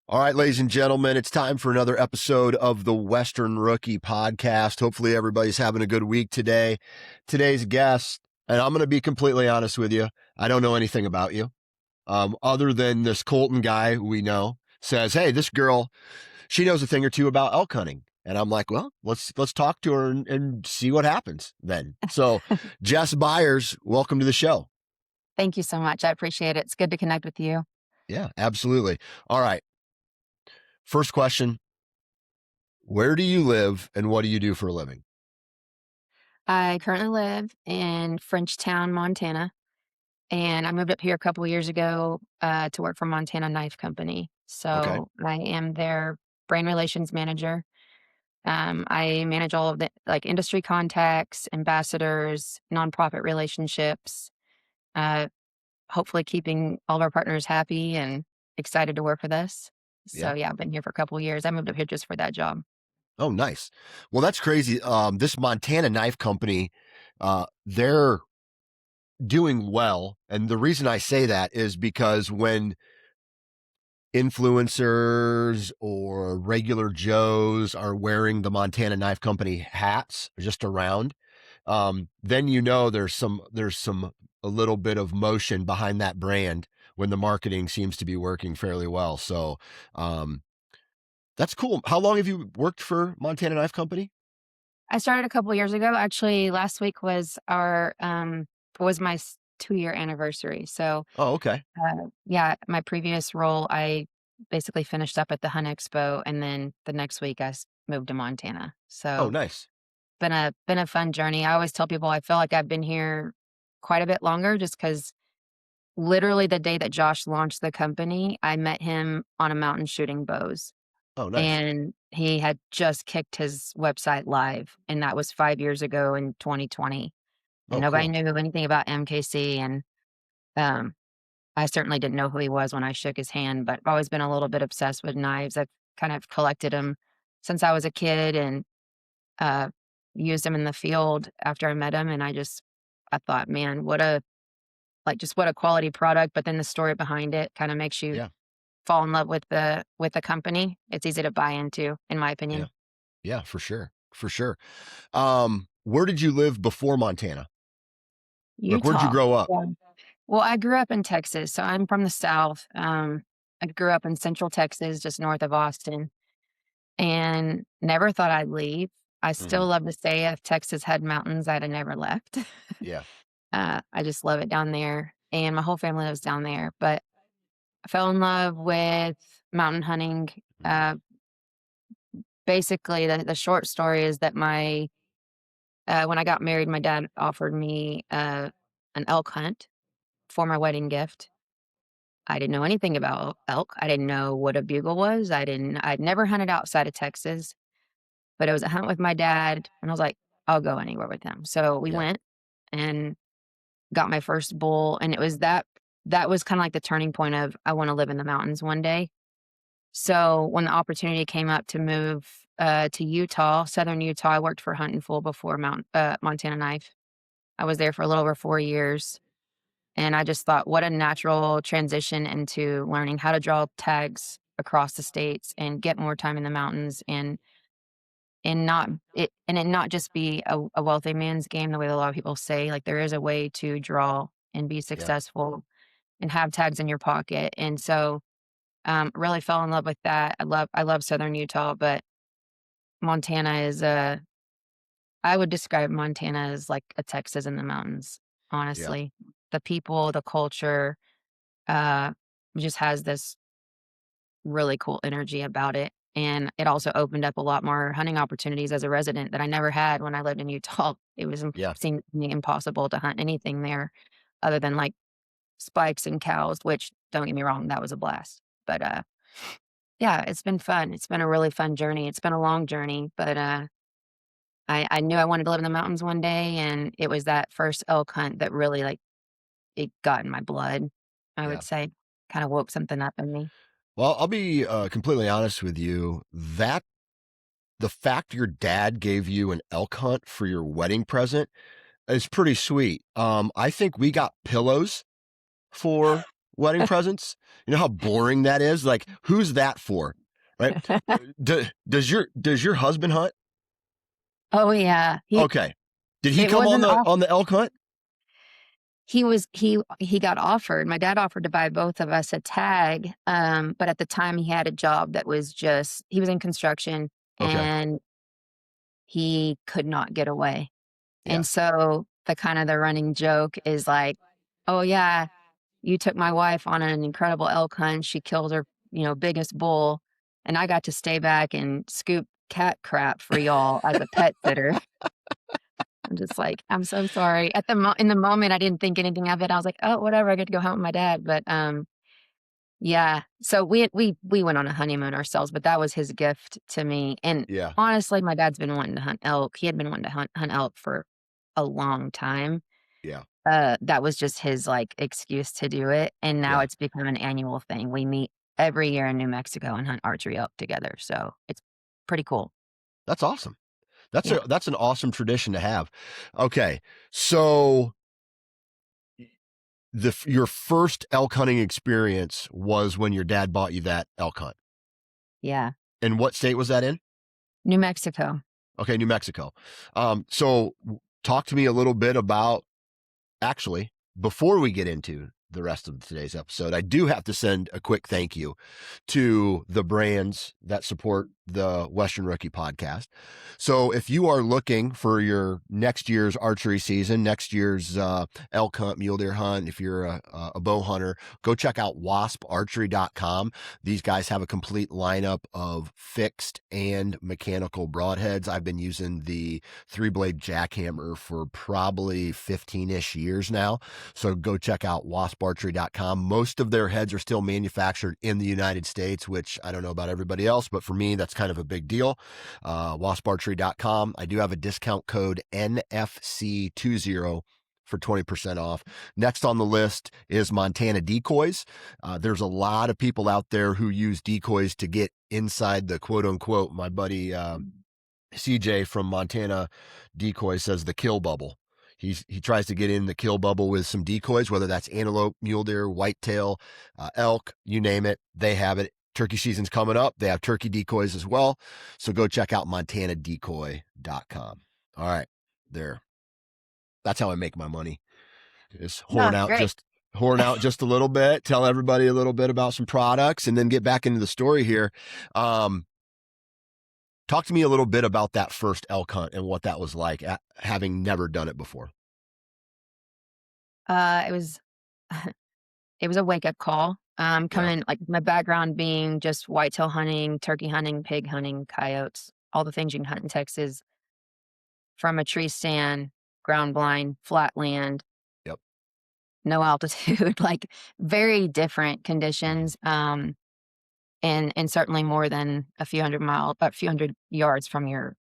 All right, ladies and gentlemen, it's time for another episode of the Western Rookie Podcast. Hopefully everybody's having a good week today. Today's guest, and I'm going to be completely honest with you, I don't know anything about you. Other than this Colton guy who we know says, hey, this girl, she knows a thing or two about elk hunting. And I'm like, well, let's talk to her and see what happens then. So Jess Byers, welcome to the show. Thank you so much. I appreciate it. It's good to connect with you. Yeah, absolutely. All right. First question. Where do you live and what do you do for a living? I currently live in Frenchtown, Montana, and I moved up here a couple years ago to work for Montana Knife Company. Okay. So I am their brand relations manager. I manage all of the industry contacts, ambassadors, nonprofit relationships, uh, hopefully keeping all of our partners happy and excited to work with us. Yeah. So yeah, I've been here for a couple years. I moved up here just for that job. Oh, nice. Well, that's crazy. This Montana Knife Company, they're doing well. And the reason I say that is because when influencers or regular Joes are wearing the Montana Knife Company hats just around, then you know there's a little bit of motion behind that brand when the marketing seems to be working fairly well. So that's cool. How long have you worked for Montana Knife Company? I started a couple years ago. Actually, last week was my 2-year anniversary. So, Oh, okay. yeah, my previous role, I basically finished up at the Hunt Expo, and then the next week moved to Montana. Oh, So, nice. been a fun journey. I always tell people I feel like I've been here quite a bit longer, just because literally the day that Josh launched the company, I met him on a mountain shooting bows. Oh, nice. And he had just kicked his website live, and that was 5 years ago in 2020, and Oh, nobody cool. knew anything about MKC, and, um, I certainly didn't know who he was when I shook his hand, but I've always been a little bit obsessed with knives. I've kind of collected them since I was a kid and, uh, used them in the field after I met him, and I thought, "Man, just what a quality product," but then the story behind it kinda makes you Yeah. fall in love with the company. It's easy to buy into, in my Yeah. opinion. Yeah, for sure. For sure. Where did you live before Montana? Like, where'd you Utah. grow up? Yeah. Well, I grew up in Texas, so I'm from the South. I grew up in Central Texas, just north of Austin, and never thought I'd leave. I Hmm. still love to say if Texas had mountains, I'd have never left. Yeah. I just love it down there, and my whole family lives down there. But I fell in love with mountain hunting. Hmm. Uh, Basically, the short story is that when I got married, my dad offered me an elk hunt for my wedding gift. I didn't know anything about elk. I didn't know what a bugle was. I'd never hunted outside of Texas, but it was a hunt with my dad. And I was like, I'll go anywhere with him. So we Yeah. went and got my first bull. And that was kind of like the turning point of I want to live in the mountains one day. So when the opportunity came up to move to Utah, southern Utah, I worked for Hunt and Full before Montana Knife. I was there for a little over 4 years. And I just thought, what a natural transition into learning how to draw tags across the states and get more time in the mountains and it not just be a wealthy man's game the way that a lot of people say. Like there is a way to draw and be Yeah. successful and have tags in your pocket. And so really fell in love with that. I love Southern Utah, but Montana is I would describe Montana as like a Texas in the mountains, Yeah. honestly. The people, the culture, uh, just has this really cool energy about it. And it also opened up a lot more hunting opportunities as a resident that I never had when I lived in Utah. It was Yeah. seemed to me impossible to hunt anything there other than like spikes and cows, which don't get me wrong, that was a blast. But yeah, it's been fun. It's been a really fun journey. It's been a long journey, but I knew I wanted to live in the mountains one day, and it was that first elk hunt that really like it got in my blood. I Yeah. would say, kind of woke something up in me. Well, I'll be completely honest with you. That the fact your dad gave you an elk hunt for your wedding present is pretty sweet. I think we got pillows for wedding presents? You know how boring that is? Like, who's that for? Right? Does your husband hunt? Oh yeah. Okay. Did he It come on wasn't the off. elk hunt? He got offered. My dad offered to buy both of us a tag. But at the time he had a job that was he was in construction Okay. and he could not get away. Yeah. And so the running joke is like, oh yeah, you took my wife on an incredible elk hunt. She killed her, biggest bull. And I got to stay back and scoop cat crap for y'all as a pet sitter. I'm just like, I'm so sorry. In the moment, I didn't think anything of it. I was like, oh, whatever. I get to go hunt with my dad. But yeah. So we went on a honeymoon ourselves, but that was his gift to me. And Yeah. honestly, my dad's been wanting to hunt elk. He had been wanting to hunt elk for a long time. Yeah. That was just his like excuse to do it. And now Yeah. it's become an annual thing. We meet every year in New Mexico and hunt archery elk together. So it's pretty cool. That's awesome. Yeah. That's an awesome tradition to have. Okay. So your first elk hunting experience was when your dad bought you that elk hunt. Yeah. And what state was that in? New Mexico. Okay, New Mexico. So talk to me a little bit about, actually, before we get into the rest of today's episode, I do have to send a quick thank you to the brands that support the Western Rookie podcast. So if you are looking for your next year's archery season, next year's elk hunt, mule deer hunt, if you're a bow hunter, go check out wasparchery.com. These guys have a complete lineup of fixed and mechanical broadheads. I've been using the 3-blade jackhammer for probably 15-ish years now. So go check out wasparchery.com. Most of their heads are still manufactured in the United States, which I don't know about everybody else, but for me, that's kind of a big deal. Wasparchery.com. I do have a discount code NFC20 for 20% off. Next on the list is Montana decoys. There's a lot of people out there who use decoys to get inside the quote unquote, my buddy CJ from Montana Decoy says the kill bubble. He tries to get in the kill bubble with some decoys, whether that's antelope, mule deer, whitetail, elk, you name it, they have it. Turkey season's coming up. They have turkey decoys as well. So go check out montanadecoy.com. All right, there. That's how I make my money. Is No, great. horn out just a little bit, tell everybody a little bit about some products, and then get back into the story here. Talk to me a little bit about that first elk hunt and what that was like, having never done it before. It was it was a wake up call. Yeah. Coming like my background being just whitetail hunting, turkey hunting, pig hunting, coyotes, all the things you can hunt in Texas from a tree stand, ground blind, flat land, Yep. no altitude, like very different Mm-hmm. conditions. And certainly more than a few hundred yards from your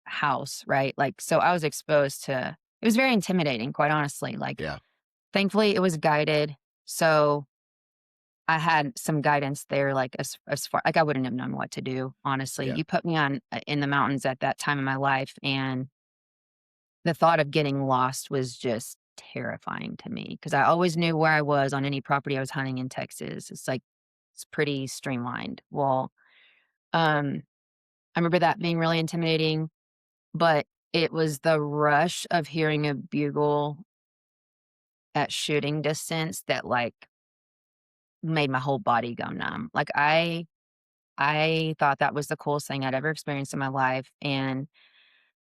house, right? Like, so I was exposed to, it was very intimidating, quite honestly. Like, Yeah. thankfully it was guided. So I had some guidance there, like as far, like I wouldn't have known what to do, honestly. Yeah. You put me on in the mountains at that time in my life, and the thought of getting lost was just terrifying to me because I always knew where I was on any property I was hunting in Texas. It's like, it's pretty streamlined. Well, um, I remember that being really intimidating, but it was the rush of hearing a bugle at shooting distance that like made my whole body go numb. Like I thought that was the coolest thing I'd ever experienced in my life. And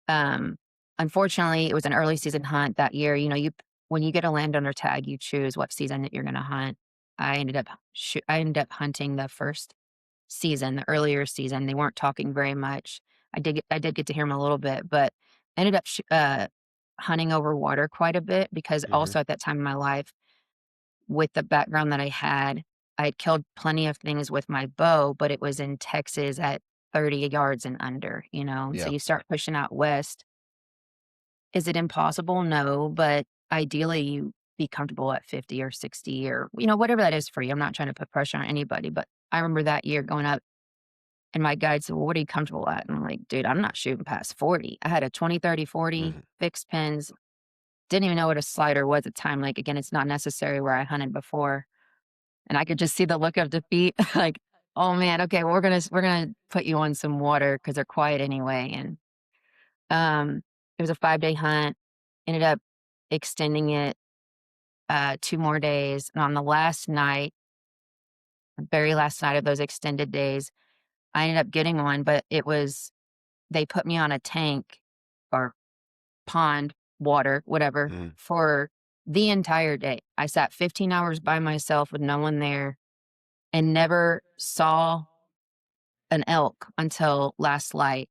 um unfortunately it was an early season hunt that year. When you get a landowner tag, you choose what season that you're gonna hunt. I ended up hunting the first season, the earlier season. They weren't talking very much. I did get to hear them a little bit, but I ended up hunting over water quite a bit because Mm-hmm. also at that time in my life, with the background that I had killed plenty of things with my bow, but it was in Texas at 30 yards and under, So Yeah. you start pushing out west. Is it impossible? No, but ideally you be comfortable at 50 or 60 or, whatever that is for you. I'm not trying to put pressure on anybody, but I remember that year going up and my guide said, well, what are you comfortable at? And I'm like, dude, I'm not shooting past 40. I had a 20, 30, 40 Mm-hmm. fixed pins. Didn't even know what a slider was at the time. Like, again, it's not necessary where I hunted before. And I could just see the look of defeat, like, "Oh, man, okay, well, we're gonna put you on some water because 'cause they're quiet anyway," and, it was a 5-day hunt, ended up extending it, 2 more days, and on the last night, very last night of those extended days, I ended up getting one, but they put me on a tank or pond, water, whatever, Mm. for the entire day. I sat 15 hours by myself with no one there and never saw an elk until last light,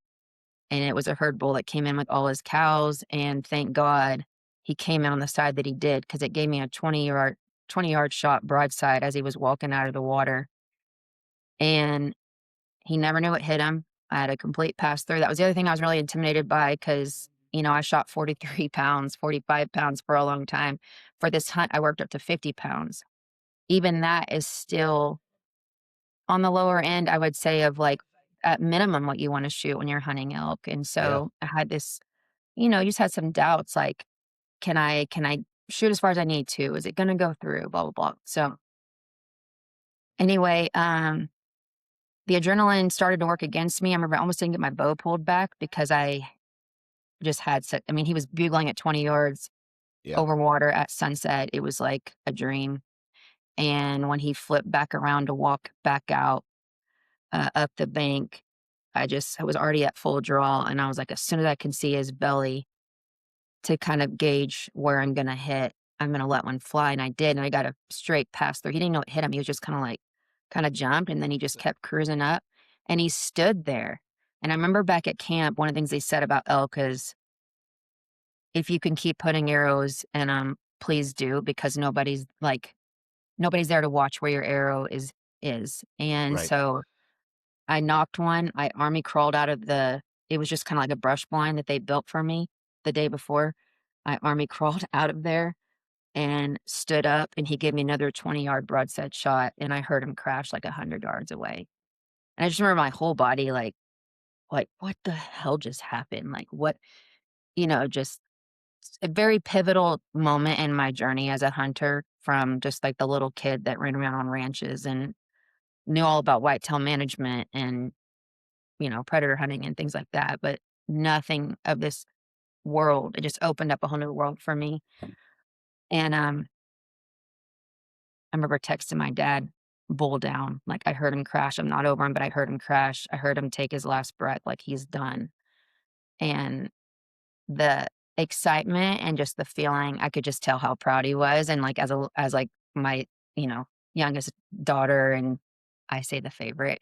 and it was a herd bull that came in with all his cows, and thank God he came in on the side that he did because it gave me a 20-yard shot broadside as he was walking out of the water, and he never knew what hit him. I had a complete pass through. That was the other thing I was really intimidated by because, I shot 43 pounds, 45 pounds for a long time. For this hunt, I worked up to 50 pounds. Even that is still on the lower end, I would say, of like at minimum what you want to shoot when you're hunting elk. And Yeah. so I had this, you just had some doubts like, can I shoot as far as I need to? Is it gonna go through? Blah blah blah. So anyway, the adrenaline started to work against me. I remember I almost didn't get my bow pulled back because I just had such, I mean, he was bugling at 20 yards Yeah. over water at sunset. It was like a dream. And when he flipped back around to walk back out up the bank, I was already at full draw. And I was like, as soon as I can see his belly to kind of gauge where I'm going to hit, I'm going to let one fly. And I did. And I got a straight pass through. He didn't know it hit him. He was just kind of jumped. And then he just kept cruising up and he stood there. And I remember back at camp, one of the things they said about elk is if you can keep putting arrows in them, please do, because nobody's there to watch where your arrow is. And Right. so I knocked one. I army crawled out of it was just kind of like a brush blind that they built for me the day before. I army crawled out of there and stood up, and he gave me another 20-yard broadside shot, and I heard him crash like 100 yards away. And I just remember my whole body like what the hell just happened? Like what, just a very pivotal moment in my journey as a hunter from just like the little kid that ran around on ranches and knew all about whitetail management and, predator hunting and things like that, but nothing of this world. It just opened up a whole new world for me. And I remember texting my dad, bull down. Like I heard him crash. I'm not over him, but I heard him crash. I heard him take his last breath, like he's done. And the excitement and just the feeling, I could just tell how proud he was, and, like, as, like, my, you know, youngest daughter, and I say the favorite,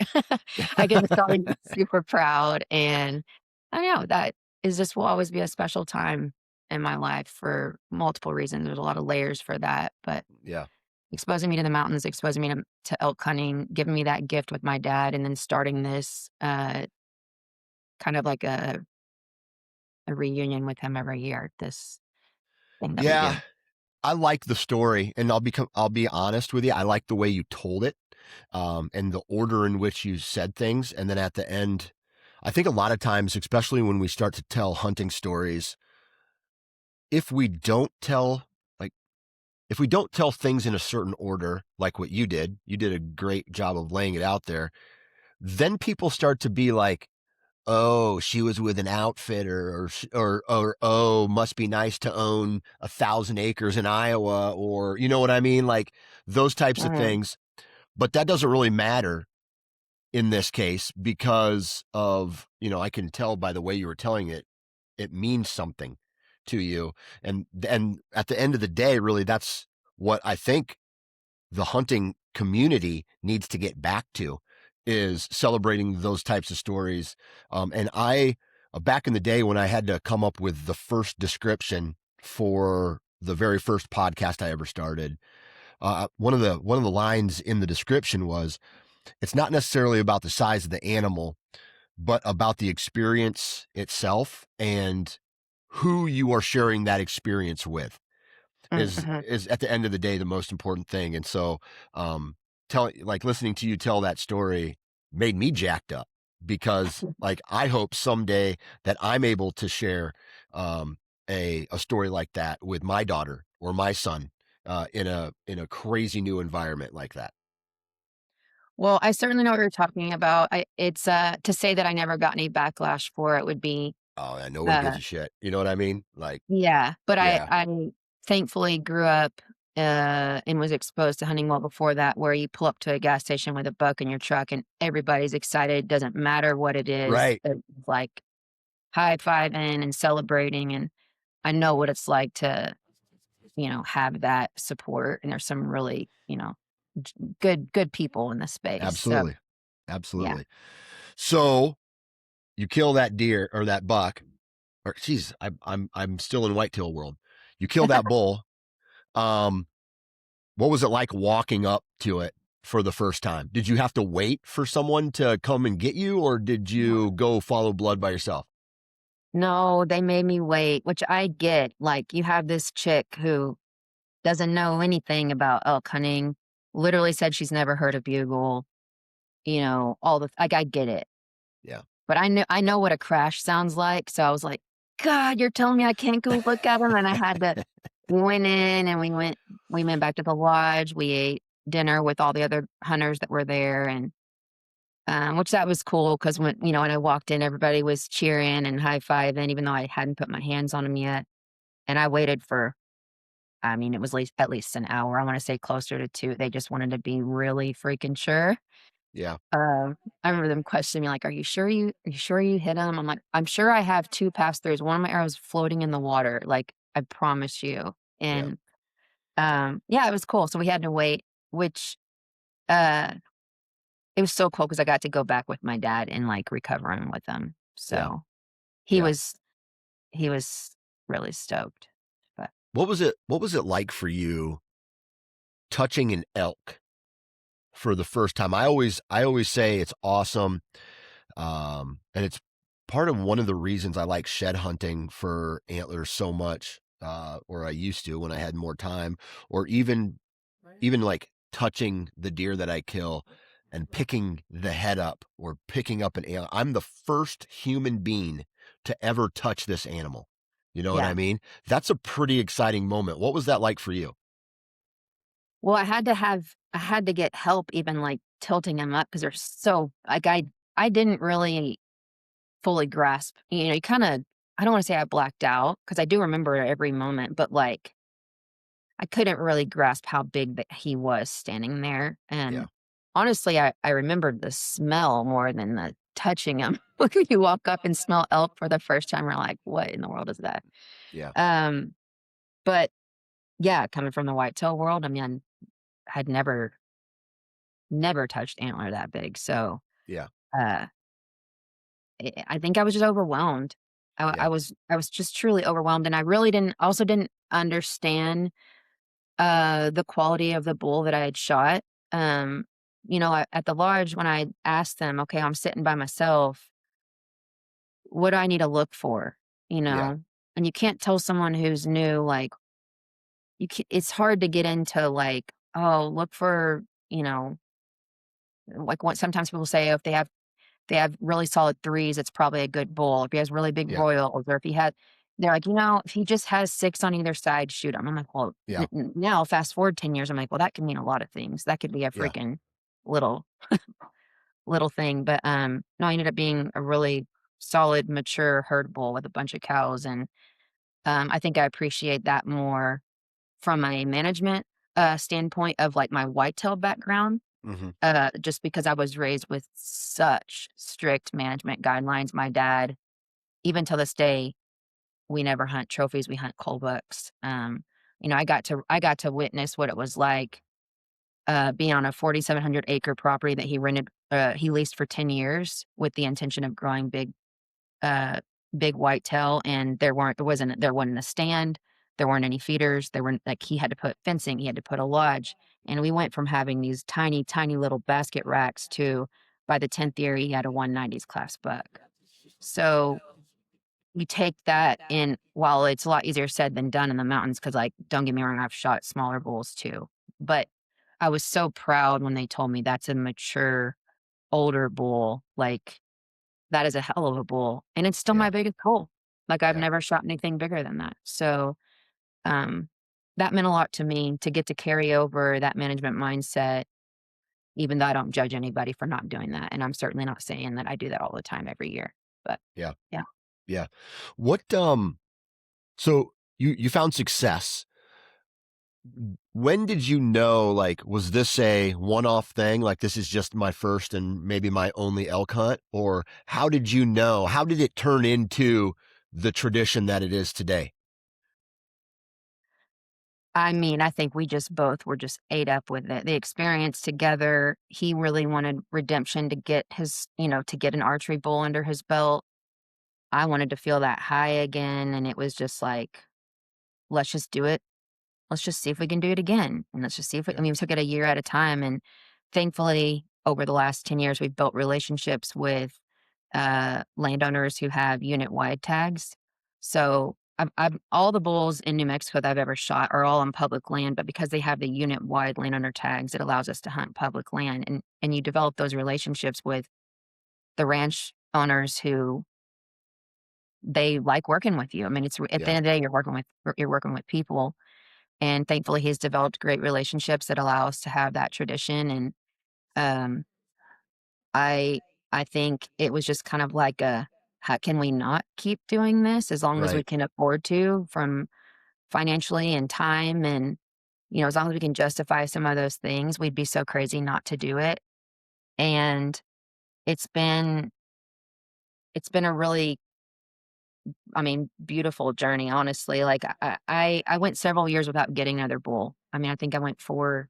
I could just tell he was super proud, and I don't know, that is just will always be a special time in my life for multiple reasons. There's a lot of layers for that, but Yeah. exposing me to the mountains, exposing me to elk hunting, giving me that gift with my dad, and then starting this, kind of like a reunion with him every year, this thing that we Yeah. do. I like the story, and I'll be honest with you. I like the way you told it, and the order in which you said things. And then at the end, I think a lot of times, especially when we start to tell hunting stories, if we don't tell like if we don't tell things in a certain order, like what you did a great job of laying it out there. Then people start to be like, "Oh, she was with an outfitter," or "Oh, must be nice to own 1,000 acres in Iowa," or you know what I mean? Like those types of Mhm. things. But that doesn't really matter in this case because of, I can tell by the way you were telling it, it means something to you. And at the end of the day, really, that's what I think the hunting community needs to get back to is celebrating those types of stories. And back in the day when I had to come up with the first description for the very first podcast I ever started, one of the lines in the description was, "It's not necessarily about the size of the animal, but about the experience itself and who you are sharing that experience with." Mm, is mhm. is at the end of the day the most important thing. And so listening to you tell that story made me jacked up because like I hope someday that I'm able to share um a story like that with my daughter or my son in a crazy new environment like that. Well, I certainly know what you're talking about. It's to say that I never got any backlash for it would be, Oh, yeah, nobody gives uh, a shit. You know what I mean? Like, yeah. But yeah, I thankfully grew up and was exposed to hunting well before that, where you pull up to a gas station with a buck in your truck and everybody's excited. Doesn't matter what it is. right. It's like high fiving and celebrating, and I know what it's like to have that support. And there's some really good people in the space. So Absolutely. yeah. Absolutely. So you kill that deer or that buck, or geez, I'm still in whitetail world. You kill that bull. Um, what was it like walking up to it for the first time? Did you have to wait for someone to come and get you, or did you go follow blood by yourself? No, they made me wait, which I get. Like, you have this chick who doesn't know anything about elk hunting, literally said she's never heard a bugle, all the like, I get it. Yeah. But I know what a crash sounds like, so I was like, "God, you're telling me I can't go look at him?" And I had to we went in and we went back to the lodge, we ate dinner with all the other hunters that were there, and which that was cool because when I walked in, everybody was cheering and high-fiving even though I hadn't put my hands on him yet, and I waited for I mean, it was at least an hour, I wanna say closer to 2, they just wanted to be really freaking sure. Yeah. I remember them questioning me like, "Are you sure you hit him?" I'm like, "I'm sure I have 2 pass-throughs, one of my arrows floating in the water, like, I promise you." Yeah. And, yeah, it was cool, so we had to wait, which, uh it was so cool because I got to go back with my dad and, like, recover him with him. Yeah. So, he Yeah. was he was really stoked, but What was it like for you touching an elk for the first time? I always say it's awesome. And it's part of one of the reasons I like shed hunting for antlers so much, or I used to when I had more time, or even like touching the deer that I kill and picking the head up or picking up an antler. I'm the first human being to ever touch this animal. You know what I yeah. mean? That's a pretty exciting moment. What was that like for you? Well, I had to get help even, like, tilting him up because 'cause they're so like, I didn't really fully grasp. You kinda I don't wanna say I blacked out because I do remember every moment, but, like, I couldn't really grasp how big that he was standing there, Yeah. and, honestly, I remembered the smell more than the touching him. When you walk up and smell elk for the first time, you're like, "What in the world is that?" Yeah. Um, but, yeah, coming from the whitetail world, I mean, I had never touched antler that big, so, Yeah. uh I think I was just overwhelmed. I Yeah. I was I was just truly overwhelmed, and I really didn't understand, the quality of the bull that I had shot. At the lodge, when I asked them, "Okay, I'm sitting by myself, what do I need to look for?" You Yeah. know? And you can't tell someone who's new, like, it's hard to get into, like, "Oh, look for," like, what sometimes people say, if they have really solid threes, it's probably a good bull. If he has really big Yeah. royals, or if he had, they're like, if he just has six on either side, shoot him. I'm like, well, Yeah. now fast forward 10 years, I'm like, well, that could mean a lot of things. That could be a Yeah. freaking little, little thing. But no, I ended up being a really solid, mature herd bull with a bunch of cows. And I think I appreciate that more from a management standpoint of like my whitetail background, Hmm. just because I was raised with such strict management guidelines. My dad, even till this day, we never hunt trophies, we hunt cull bucks. I got to witness what it was like, being on a 4,700 acre property that he leased for 10 years with the intention of growing uh, big whitetail, and there wasn't a stand, there weren't any feeders, there weren't like he had to put fencing, he had to put a lodge, and we went from having these tiny, tiny little basket racks to by the 10th year he had a 190s class buck. So you take that, and while it's a lot easier said than done in the mountains, because like don't get me wrong, I've shot smaller bulls too. But I was so proud when they told me that's a mature older bull. Like, that is a hell of a bull, and it's still Yeah. my biggest goal. Like, I've Yeah. never shot anything bigger than that. So, um, that meant a lot to me to get to carry over that management mindset, even though I don't judge anybody for not doing that. And I'm certainly not saying that I do that all the time every year. But Yeah. yeah. Yeah. What, so you found success. When did you know, like, was this a one-off thing? Like, this is just my first and maybe my only elk hunt? Or how did you know? How did it turn into the tradition that it is today? I mean, I think we just both were just ate up with it. The experience together, he really wanted redemption to get to get an archery bull under his belt. I wanted to feel that high again. And it was just like, let's just do it. Let's just see if we can do it again. And let's just see if Yeah. we took it a year at a time. And thankfully, over the last 10 years, we've built relationships with landowners who have unit wide tags. So all the bulls in New Mexico that I've ever shot are all on public land, but because they have the unit wide landowner tags, it allows us to hunt public land. And you develop those relationships with the ranch owners who they like working with you. I mean, it's at the Yeah. end of the day, you're working with people. And thankfully, he's developed great relationships that allow us to have that tradition. And um, I I think it was just kind of like a, how can we not keep doing this as long as we Right. can afford to, from financially and time, and as long as we can justify some of those things, we'd be so crazy not to do it. And it's been it's been a really, I mean, beautiful journey, honestly. Like I went several years without getting another bull. I mean, I think I went 4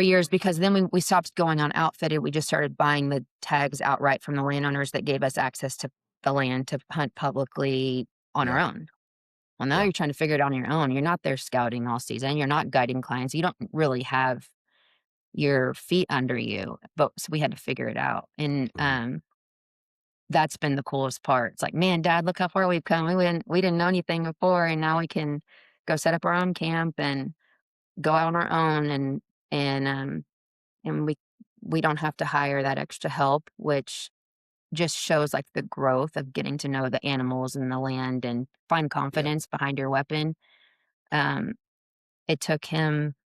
years, because then we stopped going on outfitted. We just started buying the tags outright from the landowners that gave us access to the land to hunt publicly on our Yeah. own. Well, now Yeah. you're trying to figure it out on your own. You're not there scouting all season. You're not guiding clients. You don't really have your feet under you. But so we had to figure it out. And Mhm. that's been the coolest part. It's like, man, Dad, look how far we've come. We didn't know anything before, and now we can go set up our own camp and go out on our own, and and we don't have to hire that extra help, which just shows like the growth of getting to know the animals and the land and find Yeah. confidence behind your weapon. Um, it took him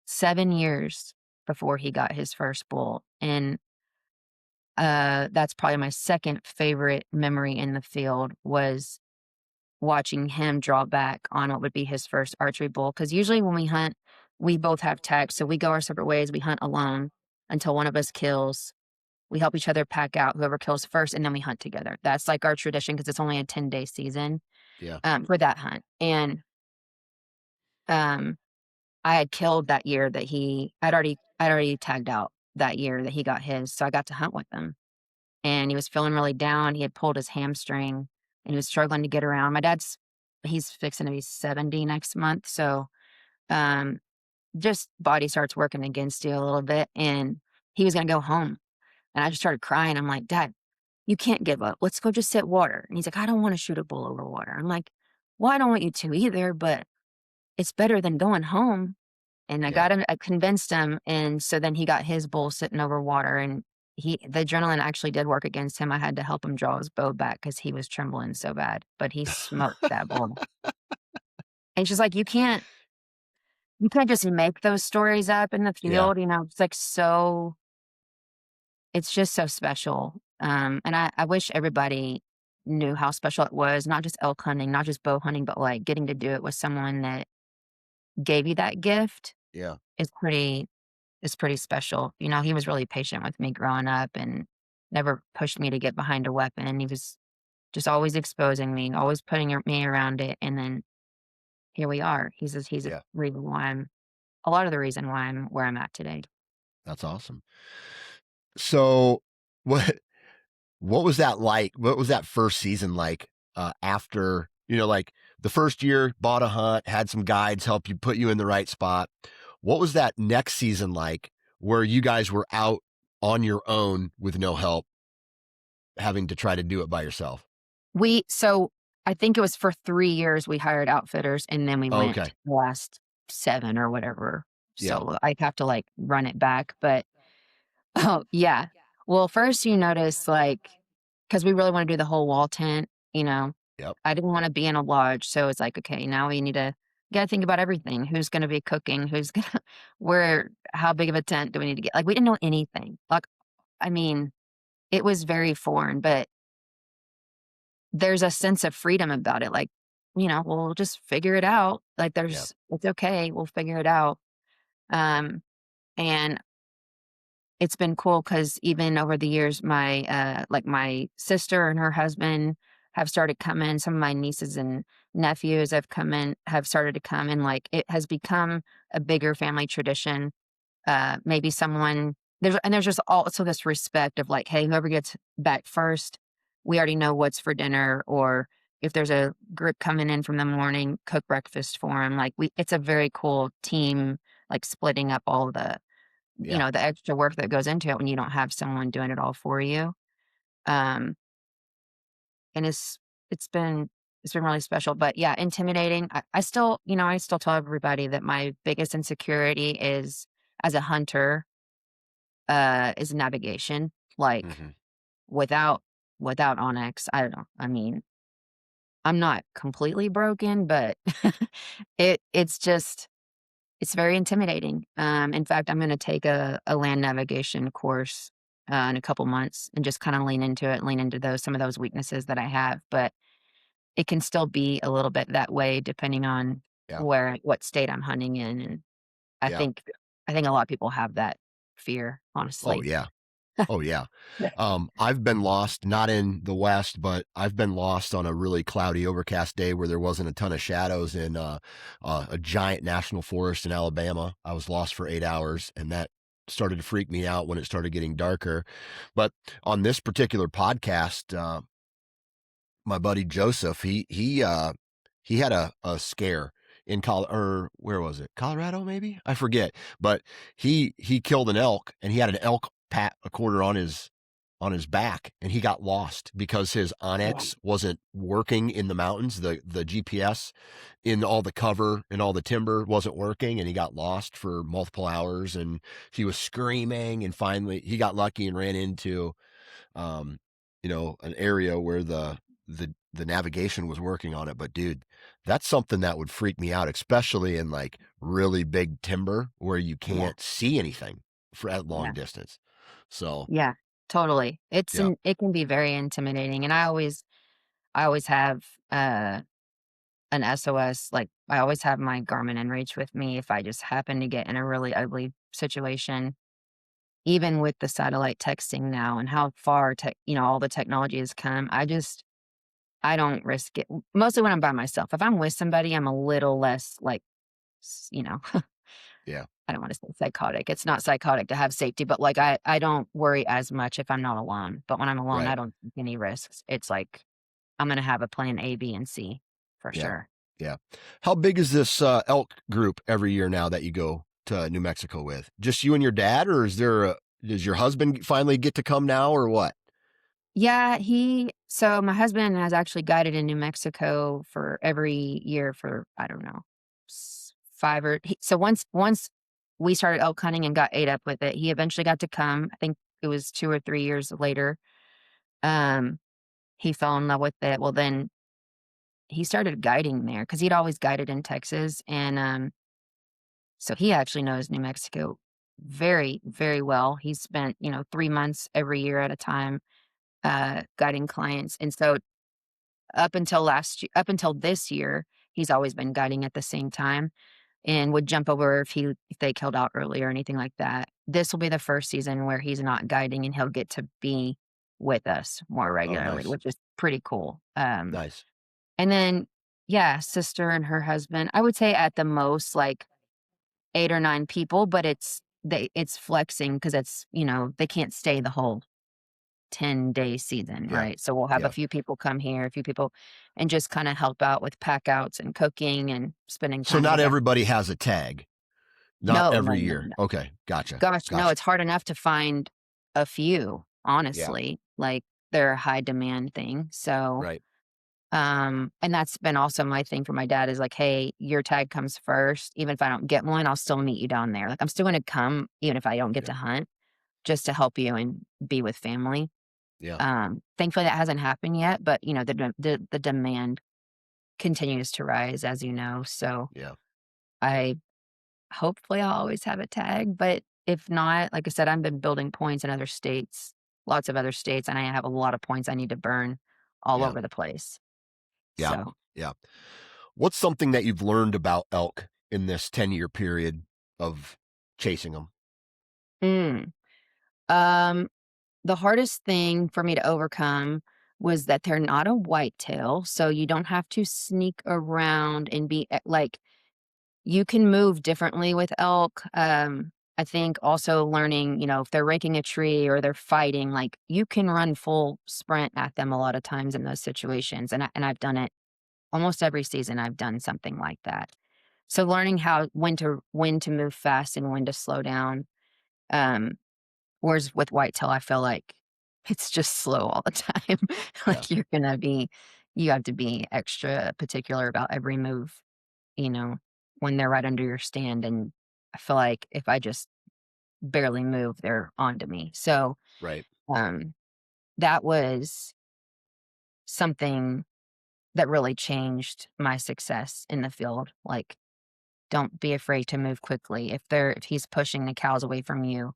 7 years before he got his first bull, and that's probably my second favorite memory in the field, was watching him draw back on what would be his first archery bull. Because usually when we hunt, we both have tags, so we go our separate ways. We hunt alone until one of us kills. We help each other pack out whoever kills first, and then we hunt together. That's like our tradition, because it's only a 10-day season, Yeah. for that hunt. And um, I had killed that year that I'd already tagged out that year that he got his, so I got to hunt with him. And he was feeling really down. He had pulled his hamstring, and he was struggling to get around. He's fixing to be 70 next month, so um, just body starts working against you a little bit, and he was gonna go home. And I just started crying. I'm like, "Dad, you can't give up. Let's go just sit water." And he's like, "I don't wanna shoot a bull over water." I'm like, "Well, I don't want you to either, but it's better than going home." And Yeah. I convinced him, and so then he got his bull sitting over water, and the adrenaline actually did work against him. I had to help him draw his bow back because he was trembling so bad, but he smoked that bull. And it's just like, you can't just make those stories up in the Yeah. field, it's like it's just so special. And I wish everybody knew how special it was, not just elk hunting, not just bow hunting, but like getting to do it with someone that gave you that gift Yeah. is pretty special. He was really patient with me growing up and never pushed me to get behind a weapon. He was just always exposing me, always putting me around it. And then here we are. He's a Yeah. reason why a lot of the reason why I'm where I'm at today. That's awesome. So what what was that like? What was that first season like, after, like the first year, bought a hunt, had some guides help you put you in the right spot. What was that next season like, where you guys were out on your own with no help, having to try to do it by yourself? So I think it was for 3 years we hired outfitters, and then we went Okay. the last 7 or whatever Yeah. solo. I'd have to like run it back, but oh, yeah. Well, first you notice, like, because we really wanna do the whole wall tent, Yep. I didn't wanna be in a lodge, so it's like, okay, now we need to You gotta think about everything. Who's gonna be cooking? Who's gonna where how big of a tent do we need to get? Like, we didn't know anything. Like, I mean, it was very foreign, but there's a sense of freedom about it. Like, we'll just figure it out. Like, Yeah. it's okay. We'll figure it out. Um, and it's been cool because even over the years, my sister and her husband have started coming. Some of my nieces and nephews have started to come, and like it has become a bigger family tradition. Maybe someone there's just also this respect of like, hey, whoever gets back first, we already know what's for dinner, or if there's a group coming in from the morning, cook breakfast for them. Like it's a very cool team, like splitting up all Yeah. the extra work that goes into it when you don't have someone doing it all for you. Um, and it's been really special. But yeah, intimidating. I still tell everybody that my biggest insecurity is as a hunter, is navigation. Like Hmm. without without Onyx, I don't know. I mean, I'm not completely broken, but it's very intimidating. In fact, I'm gonna take a land navigation course, in a couple months and just kinda lean into some of those weaknesses that I have, but it can still be a little bit that way depending on Yeah. what state I'm hunting in, and I Yeah. think I think a lot of people have that fear, Oh, honestly. yeah. Oh, yeah. Yeah. I've been lost, not in the West, but I've been lost on a really cloudy, overcast day where there wasn't a ton of shadows in a giant national forest in Alabama. I was lost for 8 hours, and that started to freak me out when it started getting darker. But on this particular podcast, my buddy Joseph, he had a scare in or where was it? Colorado, maybe? I forget. But he killed an elk, and he had an elk pat a quarter on his back, and he got lost because his Yeah. Onyx wasn't working in the mountains. The GPS in all the cover and all the timber wasn't working, and he got lost for multiple hours, and he was screaming, and finally he got lucky and ran into um, an area where the navigation was working on it. But dude, that's something that would freak me out, especially in like really big timber where you Yeah. can't see anything for at long Yeah. distance. So Yeah. Totally. yeah, It can be very intimidating, and I always have, an SOS, like, I always have my Garmin inReach with me if I just happen to get in a really ugly situation. Even with the satellite texting now and how far all the technology has come, I don't risk it. Mostly when I'm by myself. If I'm with somebody, I'm a little less, like, s you know, yeah, I don't wanna say psychotic. It's not psychotic to have safety, but, like, I don't worry as much if I'm not alone. But when I'm alone, I right, don't take any risks. It's like, I'm gonna have a plan A, B, and C for yeah, sure. yeah. How big is this elk group every year now that you go to New Mexico with? Just you and your dad, or does your husband finally get to come now, or what? Yeah, so my husband has actually guided in New Mexico for every year for, I don't know, 5 so once we started elk hunting and got ate up with it, he eventually got to come. I think it was 2 or 3 years later. Um, he fell in love with it. Well, then he started guiding there because 'cause he'd always guided in Texas, and, so he actually knows New Mexico very, very well. He spent, 3 months every year at a time, guiding clients, and so up until this year, he's always been guiding at the same time and would jump over if they killed out early or anything like that. This will be the first season where he's not guiding and he'll get to be with us more Oh, regularly, nice, which is pretty cool. nice. And then, yeah, sister and her husband, I would say at the most, like, 8 or 9 people, but it's flexing because they can't stay the whole 10-day season, Yeah, right? So we'll have a yeah. few people come here, a few people, and just kinda help out with pack outs and cooking and spending So time not together. everybody has a tag. Not No, no, every no, year. no. Okay, gotcha, Gosh, no, gotcha. it's hard enough to find a few, Yeah, honestly. Like, they're a high demand thing, so, right. and that's been also my thing for my dad is like, "Hey, your tag comes first. Even if I don't get one, I'll still meet you down there. Like, I'm still gonna come even if I don't get Yeah, to hunt, just to help you and be with family." yeah, Thankfully, that hasn't happened yet, but, the demand continues to rise, as you know. So Yeah. I hopefully I'll always have a tag, but if not, like I said, I've been building points in other states, lots of other states, and I have a lot of points I need to burn all Yeah. over the place. Yeah. So, Yeah. What's something that you've learned about elk in this 10-year period of chasing them? mm, um, the hardest thing for me to overcome was that they're not a whitetail, so you don't have to sneak around and be like you can move differently with elk. I think also learning, if they're raking a tree or they're fighting, like you can run full sprint at them a lot of times in those situations, and I've done it almost every season. I've done something like that. So learning how when to move fast and when to slow down. Um, Whereas with whitetail, I feel like it's just slow all the time. Yeah. Like you have to be extra particular about every move, you know, when they're right under your stand. And I feel like if I just barely move, they're onto me. So Right. um, that was something that really changed my success in the field. Like, don't be afraid to move quickly. If he's pushing the cows away from you,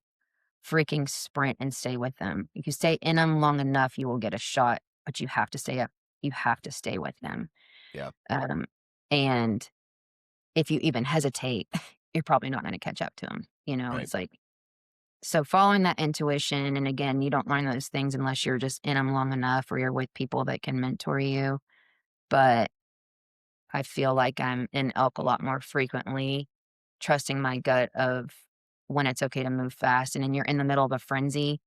freaking sprint and stay with them. If you stay in them long enough, you will get a shot, but you have to stay up. You have to stay with them. Yeah. Um, and if you even hesitate, you're probably not going to catch up to them. Right. It's like, so following that intuition. And again, you don't learn those things unless you're just in them long enough or you're with people that can mentor you. But I feel like I'm in elk a lot more frequently, trusting my gut of when it's okay to move fast. And then you're in the middle of a frenzy,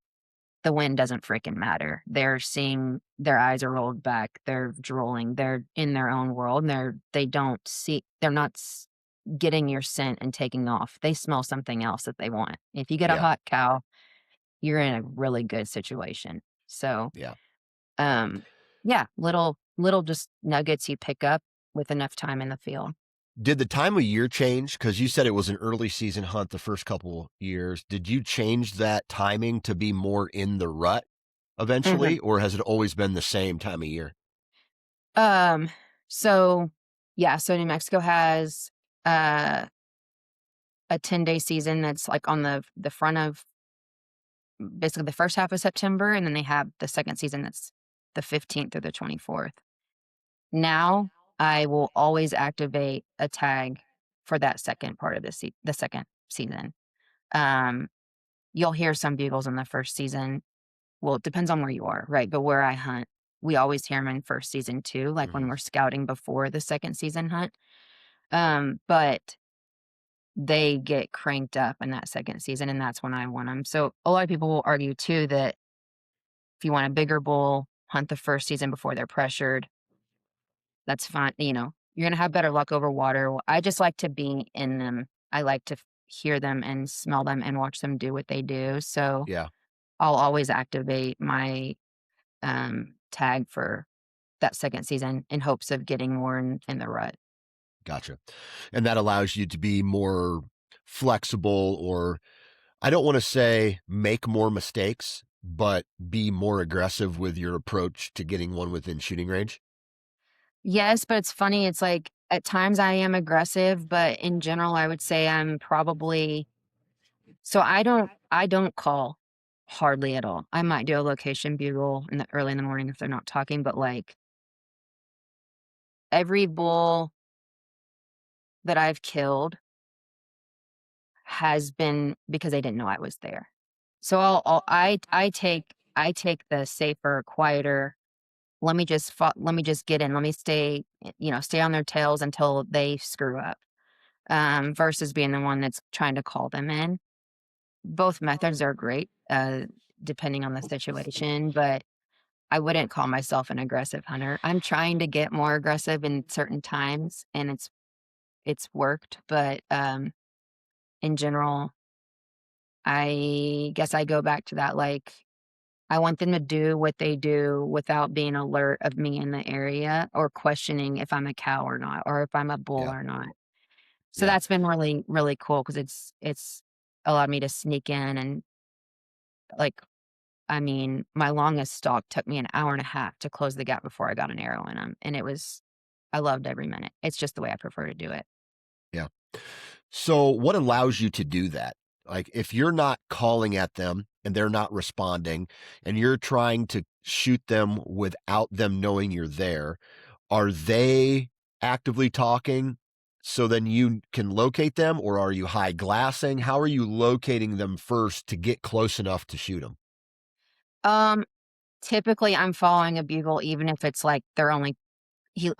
the wind doesn't freaking matter. They're seeing their eyes are rolled back, they're drooling, they're in their own world, and they're not getting your scent and taking off. They smell something else that they want. If you get a Yeah. hot cow, you're in a really good situation. So, Yeah. um, yeah, little just nuggets you pick up with enough time in the field. Did the time of year change? Because you said it was an early season hunt the first couple years. Did you change that timing to be more in the rut Mhm. eventually, or has it always been the same time of year? Um, so yeah, so New Mexico has uh a 10-day season that's like on the front of basically the first half of September, and then they have the second season that's the 15th or the 24th. Now, I will always activate a tag for that second part of the second season. Um, you'll hear some bugles in the first season. Well, it depends on where you are, right? But where I hunt, we always hear them in first season too, like when Mhm. we're scouting before the second season hunt. But they get cranked up in that second season, and that's when I want them. So a lot of people will argue too that if you want a bigger bull, hunt the first season before they're pressured. That's fine. You're gonna have better luck over water. Well, I just like to be in them. I like to hear them and smell them and watch them do what they do. So Yeah. I'll always activate my tag for that second season in hopes of getting more in the rut. Gotcha. And that allows you to be more flexible, or I don't want to say make more mistakes, but be more aggressive with your approach to getting one within shooting range. Yes, but it's funny. It's like at times I am aggressive, but in general, I would say I'm probably so I don't call hardly at all. I might do a location bugle in the early in the morning if they're not talking, but like every bull that I've killed has been because they didn't know I was there. So I take the safer, quieter. Let me just get in. Let me stay on their tails until they screw up. Versus being the one that's trying to call them in. Both methods are great, depending on the situation, but I wouldn't call myself an aggressive hunter. I'm trying to get more aggressive in certain times, and it's worked, but in general, I guess I go back to that, like, I want them to do what they do without being alert of me in the area or questioning if I'm a cow or not, or if I'm a bull Yeah. or not. So Yeah. that's been really, really cool because it's allowed me to sneak in and, like, I mean, my longest stalk took me an hour and a half to close the gap before I got an arrow in him, and it was I loved every minute. It's just the way I prefer to do it. Yeah. So, what allows you to do that? Like, if you're not calling at them and they're not responding, and you're trying to shoot them without them knowing you're there, are they actively talking so then you can locate them, or are you high glassing? How are you locating them first to get close enough to shoot them? Um, Typically, I'm following a bugle, even if it's like they're only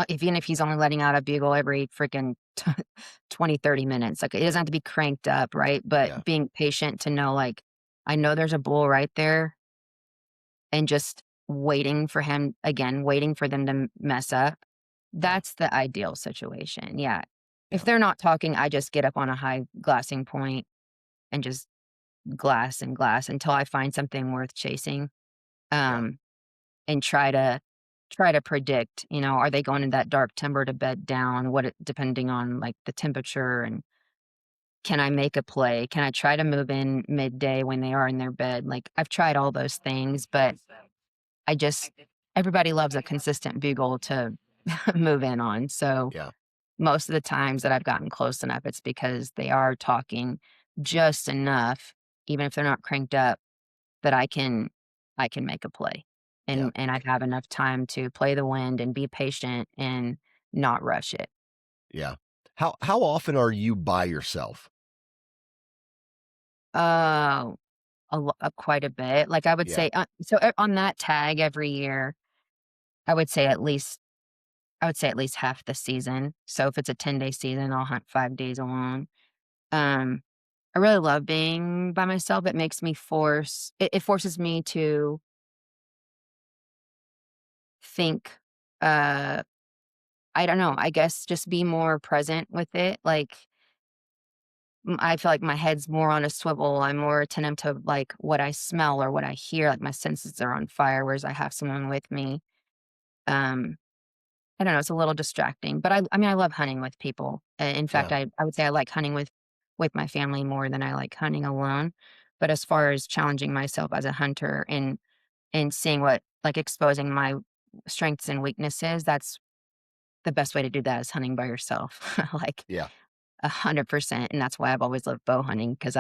even if he's only letting out a bugle every freaking 20, 30 minutes. Like, it doesn't have to be cranked up, right? But Yeah. being patient to know, like, I know there's a bull right there, and just waiting for him again, waiting for them to mess up. Yeah. That's the ideal situation. Yeah. If Yeah. they're not talking, I just get up on a high glassing point and just glass and glass until I find something worth chasing. Yeah. Um, and try to predict, are they going in that dark timber to bed down? Depending on like the temperature, and can I make a play? Can I try to move in midday when they are in their bed? Like, I've tried all those things, but I just everybody loves a consistent bugle to move in on. So Yeah. most of the times that I've gotten close enough, it's because they are talking just enough, even if they're not cranked up, that I can make a play. Yeah. And I have enough time to play the wind and be patient and not rush it. Yeah. How often are you by yourself? Oh, quite a bit. Like, I would Yeah. say, on that tag every year, I would say at least half the season. So if it's a 10-day season, I'll hunt 5 days alone. Um, I really love being by myself. It forces me to think, uh, I don't know, I guess just be more present with it. Like, I feel like my head's more on a swivel. I'm more attentive to, like, what I smell or what I hear, like, my senses are on fire, whereas I have someone with me. Um, I don't know, it's a little distracting, but I mean, I love hunting with people. In fact, Yeah. I would say I like hunting with my family more than I like hunting alone. But as far as challenging myself as a hunter and seeing exposing my strengths and weaknesses, that's the best way to do that is hunting by yourself, like Yeah. 100%. And that's why I've always loved bow hunting, because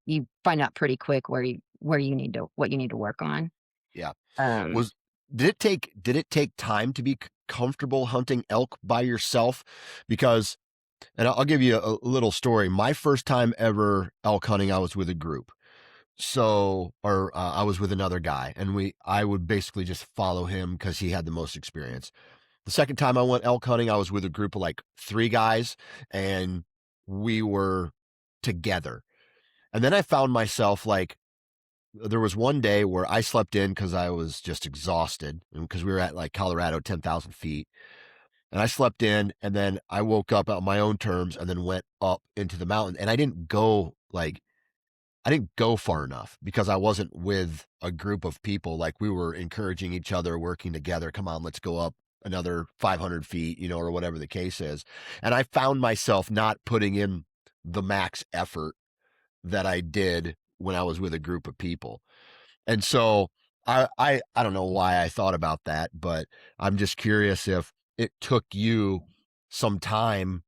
you find out pretty quick where you need to what you need to work on. Yeah. Um, Was did it take time to be comfortable hunting elk by yourself? Because, and I'll give you a little story. My first time ever elk hunting, I was with a group. So, or I was with another guy, and I would basically just follow him because he had the most experience. The second time I went elk hunting, I was with a group of like 3 guys, and we were together. And then I found myself like, there was one day where I slept in because I was just exhausted, because we were at like Colorado, 10,000 feet. And I slept in, and then I woke up on my own terms and then went up into the mountain. And I didn't go far enough because I wasn't with a group of people. Like, we were encouraging each other, working together. Come on, let's go up another 500 feet, or whatever the case is. And I found myself not putting in the max effort that I did when I was with a group of people. And so I don't know why I thought about that, but I'm just curious if it took you some time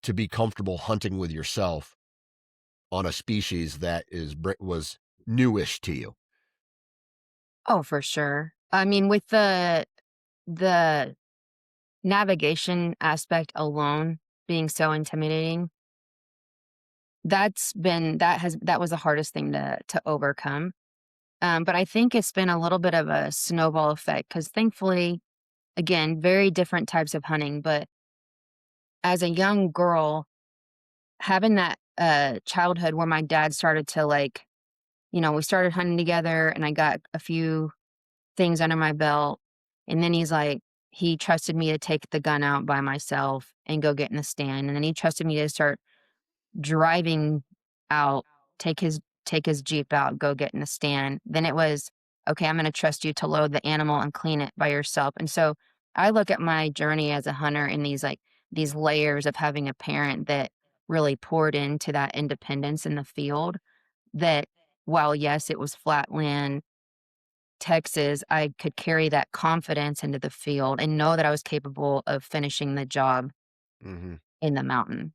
to be comfortable hunting with yourself on a species that was newish to you. oh, for sure. I mean, with the navigation aspect alone being so intimidating, that was the hardest thing to overcome. But I think it's been a little bit of a snowball effect, because thankfully, again, very different types of hunting. But as a young girl, having that childhood where my dad started to, like, we started hunting together, and I got a few things under my belt. And then he trusted me to take the gun out by myself and go get in the stand. And then he trusted me to start driving out, take his Jeep out, go get in the stand. Then it was, okay, I'm going to trust you to load the animal and clean it by yourself. And so I look at my journey as a hunter in these layers of having a parent that really poured into that independence in the field, that while yes, it was flat land, Texas, I could carry that confidence into the field and know that I was capable of finishing the job Hmm. in the mountain.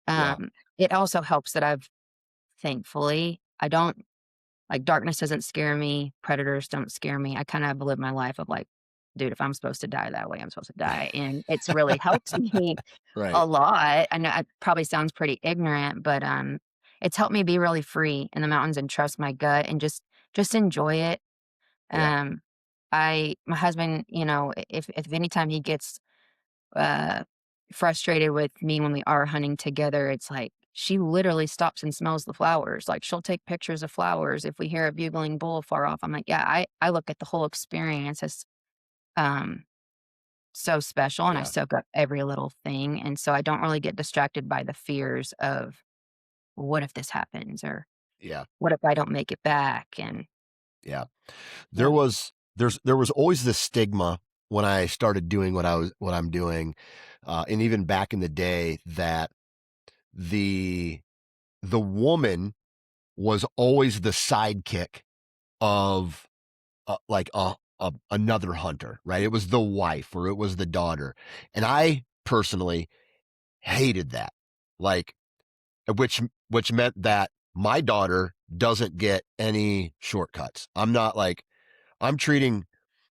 Yeah. It also helps that thankfully, I don't like darkness doesn't scare me, predators don't scare me. I kind of live my life of like, dude, if I'm supposed to die that way, I'm supposed to die. And it's really helped me Right. a lot. I know it probably sounds pretty ignorant, but it's helped me be really free in the mountains and trust my gut and just enjoy it. Yeah. Um my husband, if anytime he gets uh, frustrated with me when we are hunting together, it's like she literally stops and smells the flowers. Like she'll take pictures of flowers if we hear a bugling bull far off. I'm like, yeah, I look at the whole experience as um so special and I Yeah. soak up every little thing. And so I don't really get distracted by the fears of what if this happens or Yeah. what if I don't make it back? And Yeah. yeah. There was always this stigma when I started doing what I'm doing, and even back in the day, that the the woman was always the sidekick of like another hunter, right? It was the wife or it was the daughter, and I personally hated that. Like, which meant that my daughter doesn't get any shortcuts. I'm treating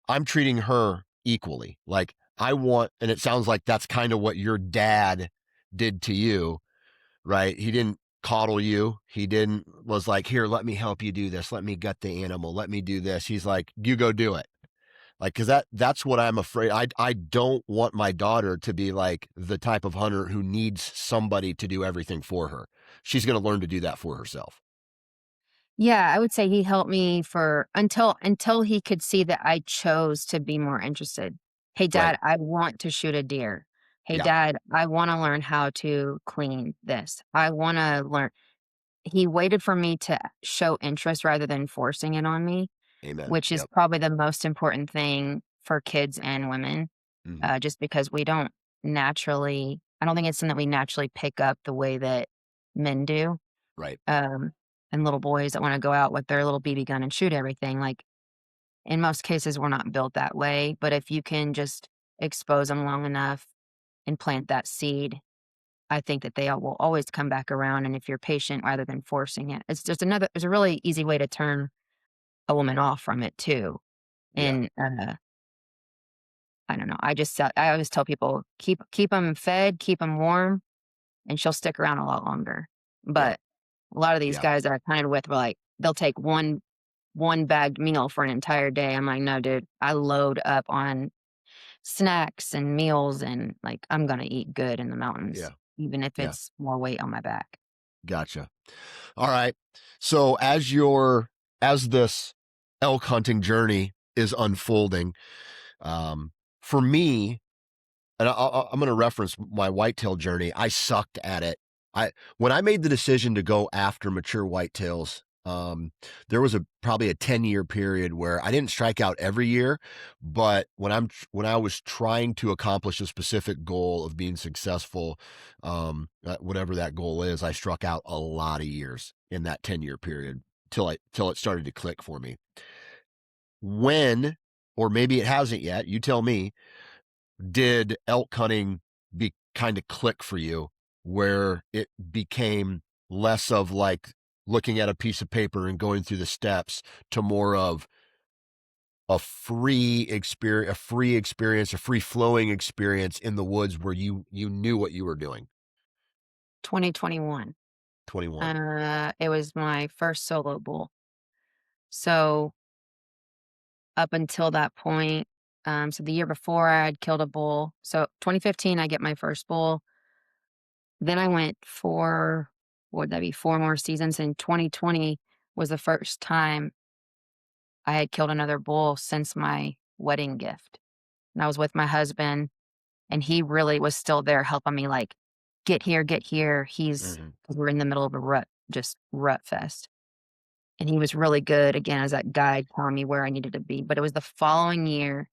I'm treating her equally. Like I want, and it sounds like that's kind of what your dad did to you, right? He didn't coddle you. He didn't was like, here, let me help you do this. Let me gut the animal. Let me do this. He's like, you go do it. Like, cause that's what I'm afraid. I don't want my daughter to be like the type of hunter who needs somebody to do everything for her. She's going to learn to do that for herself. Yeah, I would say he helped me for until he could see that I chose to be more interested. "Hey, Right. dad, I want to shoot a deer. Hey, Yeah. dad, I wanna learn how to clean this. I wanna learn." He waited for me to show interest rather than forcing it on me, Amen. which is Yep. probably the most important thing for kids and women, Hmm. just because we don't naturally I don't think it's something that we naturally pick up the way that men do. Right. Um, and little boys that wanna go out with their little BB gun and shoot everything, like, in most cases, we're not built that way, but if you can just expose them long enough and plant that seed, I think that they will always come back around, and if you're patient rather than forcing it. It's a really easy way to turn a woman off from it too, Yeah. and, I don't know, I always tell people, "Keep them fed, keep them warm, and she'll stick around a lot longer." Yep. But a lot of these Yeah. guys that I've hunted with were like, they'll take one bagged meal for an entire day. I'm like, "No, dude, I load up on snacks and meals and, like, I'm gonna eat good in the mountains, Yeah. even if Yeah. it's more weight on my back." Gotcha. All right. So as this elk hunting journey is unfolding, for me, and I'm going to reference my whitetail journey. I sucked at it. When I made the decision to go after mature whitetails, there was probably a 10-year period where I didn't strike out every year, but when I was trying to accomplish a specific goal of being successful, whatever that goal is, I struck out a lot of years in that 10-year period till it started to click for me. When, or maybe it hasn't yet, you tell me, did elk hunting be kind of click for you where it became less of like looking at a piece of paper and going through the steps to more of a free flowing experience in the woods where you knew what you were doing? 2021. 21. It was my first solo bull. So, up until that point, so the year before I had killed a bull. So, 2015, I get my first bull. Then I went for, what would that be, 4 more seasons. In 2020 was the first time I had killed another bull since my wedding gift. And I was with my husband, and he really was still there helping me, like, "Get here, get here." 'Cause we're in the middle of a rut fest. And he was really good, again, as that guide telling me where I needed to be. But it was the following year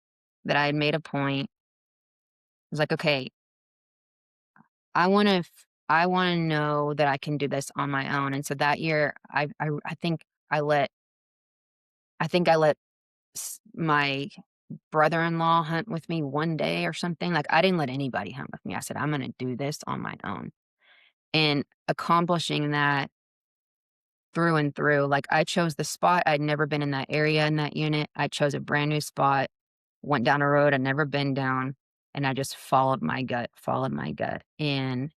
that I had made a point. I was like, "Okay, I wanna know that I can do this on my own." And so that year, I think I let my brother-in-law hunt with me one day or something. Like, I didn't let anybody hunt with me. I said, I'm going to do this on my own. And accomplishing that through and through, like, I chose the spot. I'd never been in that area in that unit. I chose a brand new spot, went down a road I'd never been down, and I just followed my gut, followed my gut. And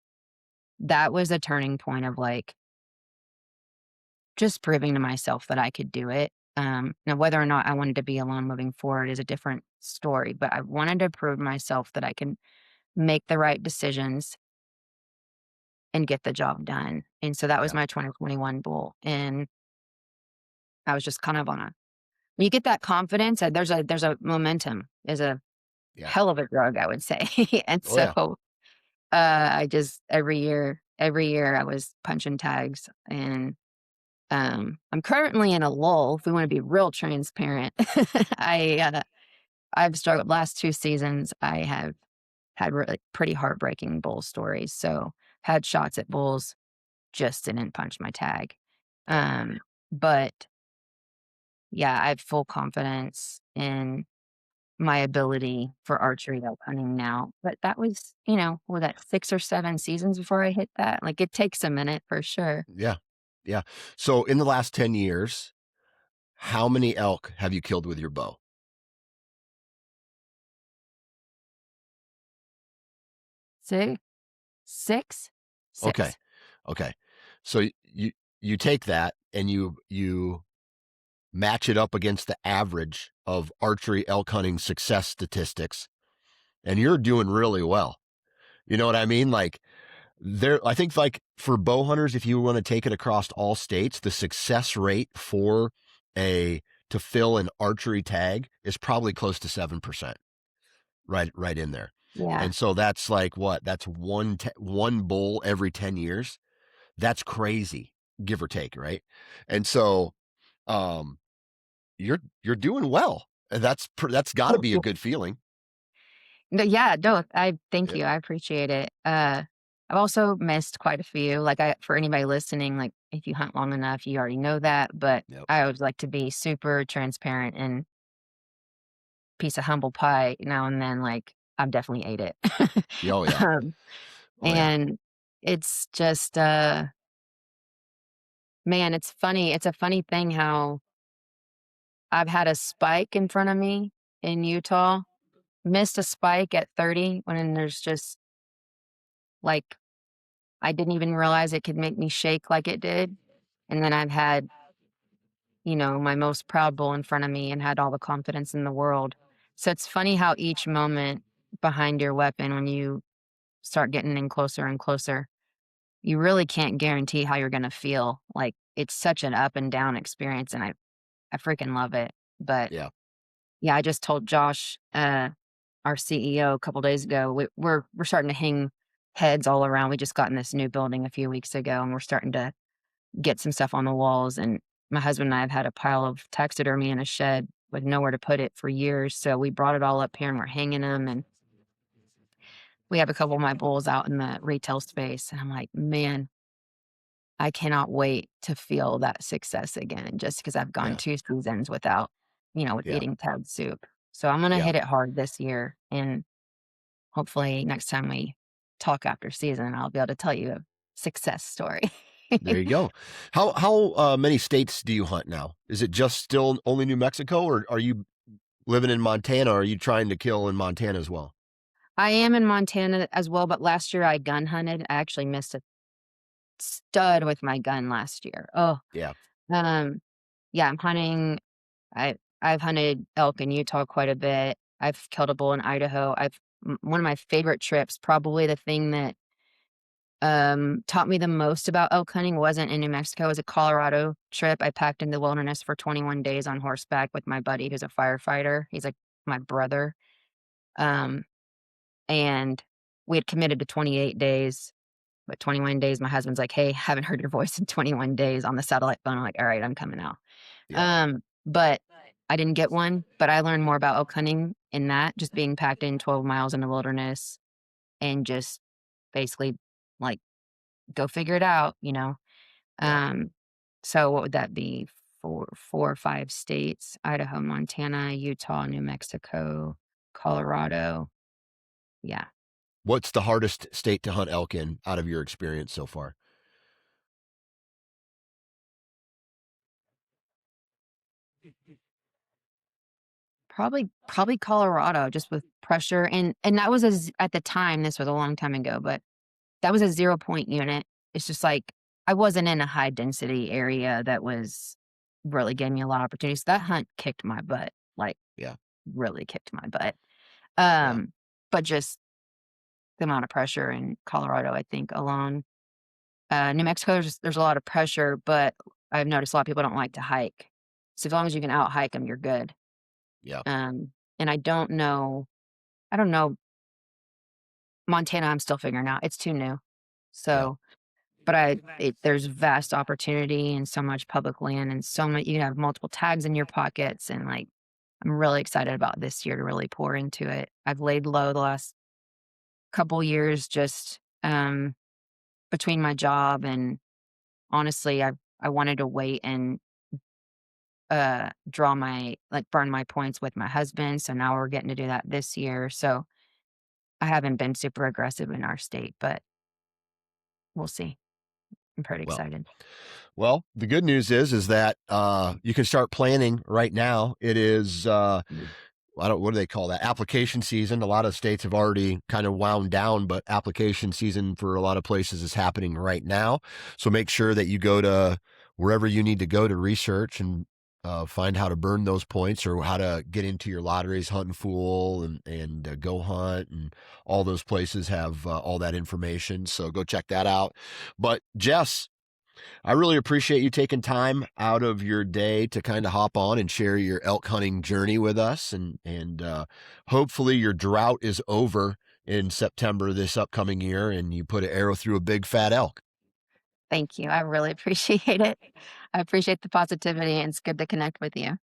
that was a turning point of like just proving to myself that I could do it. Now, whether or not I wanted to be alone moving forward is a different story, but I wanted to prove myself that I can make the right decisions and get the job done. And so that was Yeah. my 2021 goal. And I was just kind of on a, when you get that confidence, there's a momentum, is a Yeah. hell of a drug, I would say. And Oh, yeah. so I just every year I was punching tags. And I'm currently in a lull, if we wanna be real transparent. I've struggled last 2 seasons, I have had really pretty heartbreaking bull stories, so, had shots at bulls, just didn't punch my tag. Yeah. But, yeah, I have full confidence in my ability for archery elk hunting now, but that was, was that 6 or 7 seasons before I hit that? Like, it takes a minute for sure. Yeah. Yeah. So in the last 10 years, how many elk have you killed with your bow? 6? 6? Okay. 6. Okay. So you take that and you match it up against the average of archery elk hunting success statistics, and you're doing really well. You know what I mean? Like I think like for bow hunters, if you want to take it across all states, the success rate for a to fill an archery tag is probably close to 7%. Right in there. Yeah. And so that's like what? That's one bull every 10 years. That's crazy, give or take, right? And so um you're doing well. And that's got to be a good feeling. No, yeah, no, I thank Yep. you, I appreciate it. I've also missed quite a few, like, for anybody listening, like, if you hunt long enough, you already know that, but Yep. I always like to be super transparent and piece of humble pie now and then, like, I've definitely ate it. Oh yeah. Um, Oh yeah. and it's just, man, it's a funny thing how I've had a spike in front of me in Utah, missed a spike at 30 when there's just, like, I didn't even realize it could make me shake like it did. And then I've had, my most proud bull in front of me and had all the confidence in the world. So it's funny how each moment behind your weapon, when you start getting in closer and closer, you really can't guarantee how you're going to feel. Like, it's such an up and down experience, and I freaking love it. But Yeah. yeah, I just told Josh, our CEO, a couple days ago, we're starting to hang heads all around. We just got in this new building a few weeks ago, and we're starting to get some stuff on the walls. And my husband and I have had a pile of taxidermy in a shed with nowhere to put it for years. So we brought it all up here and we're hanging them. And we have a couple of my bulls out in the retail space. And I'm like, man, I cannot wait to feel that success again, just because I've gone Yeah. 2 seasons without, with Yeah. eating tag soup. So I'm going to Yeah. hit it hard this year. And hopefully next time we talk after season, I'll be able to tell you a success story. There you go. How many states do you hunt now? Is it just still only New Mexico, or are you living in Montana? Or are you trying to kill in Montana as well? I am in Montana as well, but last year I gun hunted. I actually missed a stud with my gun last year. Oh, Yeah. um, yeah, I'm hunting. I've hunted elk in Utah quite a bit. I've killed a bull in Idaho. One of my favorite trips, probably the thing that taught me the most about elk hunting, wasn't in New Mexico. It was a Colorado trip. I packed in the wilderness for 21 days on horseback with my buddy who's a firefighter. He's like my brother. Um, and we had committed to 28 days. But 21 days, my husband's like, "Hey, haven't heard your voice in 21 days," on the satellite phone. I'm like, "All right, I'm coming out." Yeah. But I didn't get one, but I learned more about elk hunting in that, just being packed in 12 miles in the wilderness and just basically, like, go figure it out, you know? Yeah. Um, so what would that be? four or five states: Idaho, Montana, Utah, New Mexico, Colorado. Yeah. What's the hardest state to hunt elk in out of your experience so far? Probably Colorado, just with pressure, and that was at the time, this was a long time ago, but that was a 0-point unit. It's just like, I wasn't in a high density area that was really gave me a lot of opportunities. That hunt kicked my butt, like, Yeah. really kicked my butt. Yeah. But just the amount of pressure in Colorado, I think, alone. New Mexico, there's a lot of pressure, but I've noticed a lot of people don't like to hike. So as long as you can out hike them, you're good. Yeah. And I don't know Montana, I'm still figuring out. It's too new. Yeah. So, but there's vast opportunity and so much public land and so much, you can have multiple tags in your pockets. And like, I'm really excited about this year to really pour into it. I've laid low the last couple years, just, between my job, and honestly, I wanted to wait and, burn my points with my husband. So now we're getting to do that this year. So I haven't been super aggressive in our state, but we'll see. I'm pretty Well, excited. well, the good news is that you can start planning right now. It is what do they call that? Application season. A lot of states have already kind of wound down, but application season for a lot of places is happening right now. So make sure that you go to wherever you need to go to research and find how to burn those points, or how to get into your lotteries, Hunt and Fool and Go Hunt, and all those places have all that information. So go check that out. But Jess, I really appreciate you taking time out of your day to kind of hop on and share your elk hunting journey with us. And hopefully your drought is over in September this upcoming year and you put an arrow through a big fat elk. Thank you. I really appreciate it. I appreciate the positivity, and it's good to connect with you.